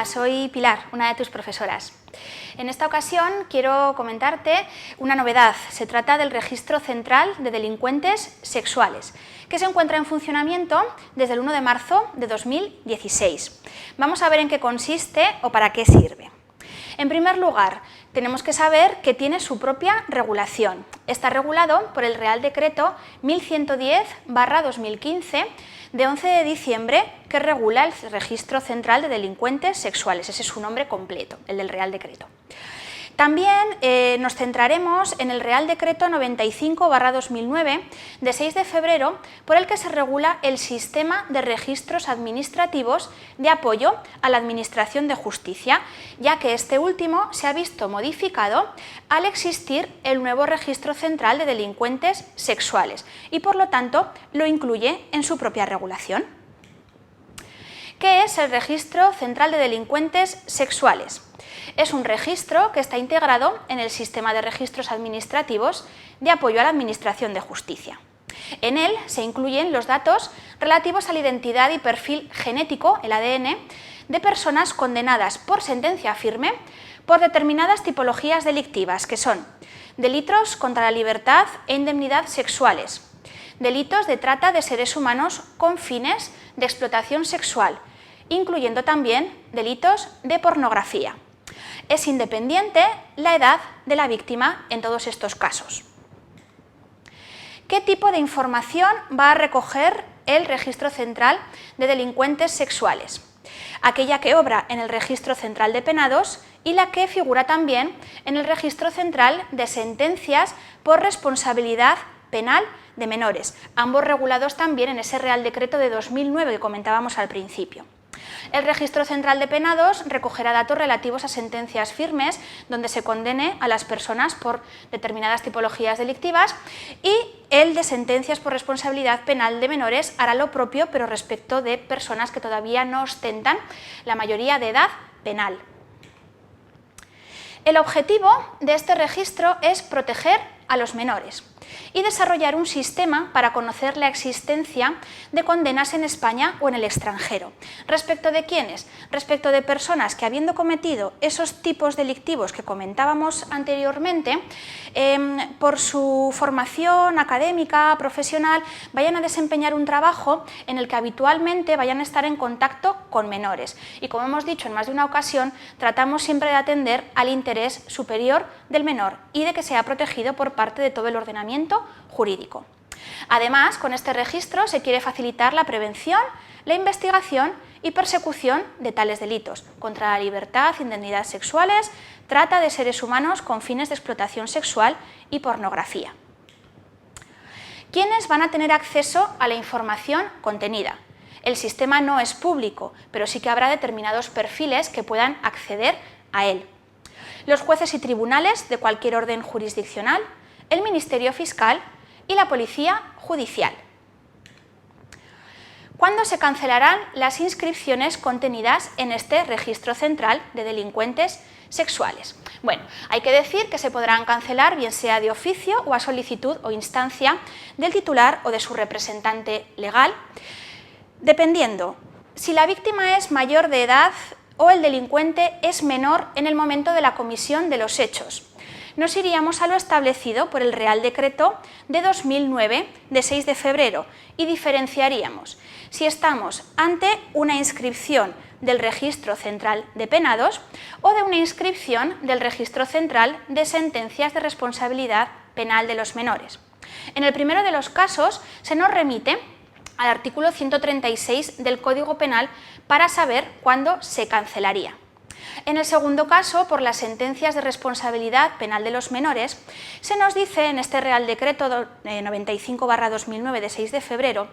Hola, soy Pilar, una de tus profesoras. En esta ocasión quiero comentarte una novedad. Se trata del Registro Central de Delincuentes Sexuales, que se encuentra en funcionamiento desde el 1 de marzo de 2016. Vamos a ver en qué consiste o para qué sirve. En primer lugar, tenemos que saber que tiene su propia regulación. Está regulado por el Real Decreto 1110/2015 de 11 de diciembre que regula el Registro Central de Delincuentes Sexuales. Ese es su nombre completo, el del Real Decreto. También nos centraremos en el Real Decreto 95/2009 de 6 de febrero por el que se regula el sistema de registros administrativos de apoyo a la Administración de Justicia, ya que este último se ha visto modificado al existir el nuevo Registro Central de Delincuentes Sexuales y por lo tanto lo incluye en su propia regulación. ¿Qué es el Registro Central de Delincuentes Sexuales? Es un registro que está integrado en el sistema de registros administrativos de apoyo a la Administración de Justicia. En él se incluyen los datos relativos a la identidad y perfil genético, el ADN, de personas condenadas por sentencia firme por determinadas tipologías delictivas, que son delitos contra la libertad e indemnidad sexuales, delitos de trata de seres humanos con fines de explotación sexual, incluyendo también delitos de pornografía. Es independiente la edad de la víctima en todos estos casos. ¿Qué tipo de información va a recoger el Registro Central de Delincuentes Sexuales? Aquella que obra en el Registro Central de Penados y la que figura también en el Registro Central de Sentencias por responsabilidad penal de menores, ambos regulados también en ese Real Decreto de 2009 que comentábamos al principio. El Registro Central de Penados recogerá datos relativos a sentencias firmes donde se condene a las personas por determinadas tipologías delictivas y el de sentencias por responsabilidad penal de menores hará lo propio pero respecto de personas que todavía no ostentan la mayoría de edad penal. El objetivo de este registro es proteger a los menores y desarrollar un sistema para conocer la existencia de condenas en España o en el extranjero. ¿Respecto de quiénes? Respecto de personas que, habiendo cometido esos tipos delictivos que comentábamos anteriormente, por su formación académica, profesional, vayan a desempeñar un trabajo en el que habitualmente vayan a estar en contacto con menores. Y como hemos dicho en más de una ocasión, tratamos siempre de atender al interés superior del menor y de que sea protegido por parte de todo el ordenamiento jurídico. Además, con este registro se quiere facilitar la prevención, la investigación y persecución de tales delitos contra la libertad, indemnidades sexuales, trata de seres humanos con fines de explotación sexual y pornografía. ¿Quiénes van a tener acceso a la información contenida? El sistema no es público, pero sí que habrá determinados perfiles que puedan acceder a él. Los jueces y tribunales de cualquier orden jurisdiccional, el Ministerio Fiscal y la Policía Judicial. ¿Cuándo se cancelarán las inscripciones contenidas en este Registro Central de Delincuentes Sexuales? Bueno, hay que decir que se podrán cancelar bien sea de oficio o a solicitud o instancia del titular o de su representante legal, dependiendo si la víctima es mayor de edad o el delincuente es menor en el momento de la comisión de los hechos. Nos iríamos a lo establecido por el Real Decreto de 2009 de 6 de febrero y diferenciaríamos si estamos ante una inscripción del Registro Central de Penados o de una inscripción del Registro Central de Sentencias de Responsabilidad Penal de los Menores. En el primero de los casos se nos remite al artículo 136 del Código Penal para saber cuándo se cancelaría. En el segundo caso, por las sentencias de responsabilidad penal de los menores, se nos dice en este Real Decreto 95/2009 de 6 de febrero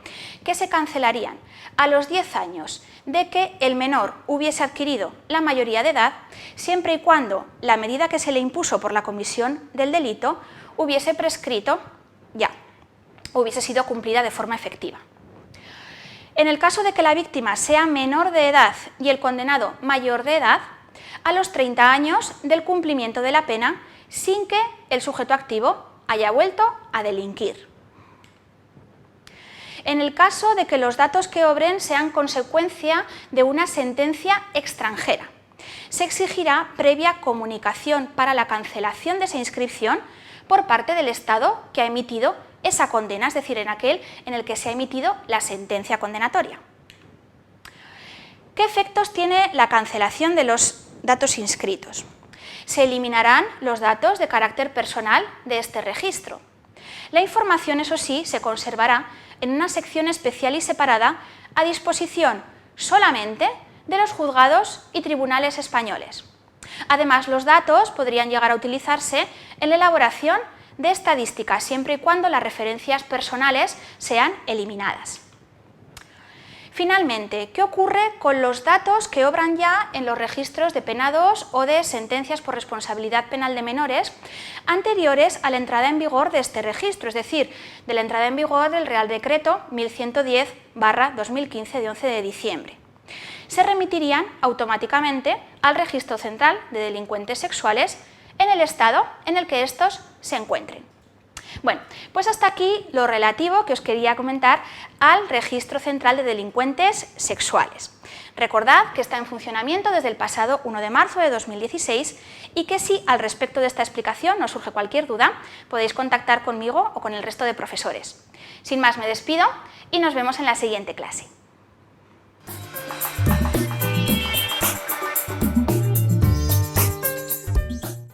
que se cancelarían a los 10 años de que el menor hubiese adquirido la mayoría de edad, siempre y cuando la medida que se le impuso por la comisión del delito hubiese prescrito ya, hubiese sido cumplida de forma efectiva. En el caso de que la víctima sea menor de edad y el condenado mayor de edad, a los 30 años del cumplimiento de la pena sin que el sujeto activo haya vuelto a delinquir. En el caso de que los datos que obren sean consecuencia de una sentencia extranjera, se exigirá previa comunicación para la cancelación de esa inscripción por parte del Estado que ha emitido esa condena, es decir, en aquel en el que se ha emitido la sentencia condenatoria. ¿Qué efectos tiene la cancelación de los datos inscritos? Se eliminarán los datos de carácter personal de este registro. La información, eso sí, se conservará en una sección especial y separada a disposición solamente de los juzgados y tribunales españoles. Además, los datos podrían llegar a utilizarse en la elaboración de estadísticas, siempre y cuando las referencias personales sean eliminadas. Finalmente, ¿qué ocurre con los datos que obran ya en los registros de penados o de sentencias por responsabilidad penal de menores anteriores a la entrada en vigor de este registro, es decir, de la entrada en vigor del Real Decreto 1110/2015 de 11 de diciembre? Se remitirían automáticamente al Registro Central de Delincuentes Sexuales en el estado en el que estos se encuentren. Bueno, pues hasta aquí lo relativo que os quería comentar al Registro Central de Delincuentes Sexuales. Recordad que está en funcionamiento desde el pasado 1 de marzo de 2016 y que si al respecto de esta explicación os surge cualquier duda, podéis contactar conmigo o con el resto de profesores. Sin más, me despido y nos vemos en la siguiente clase.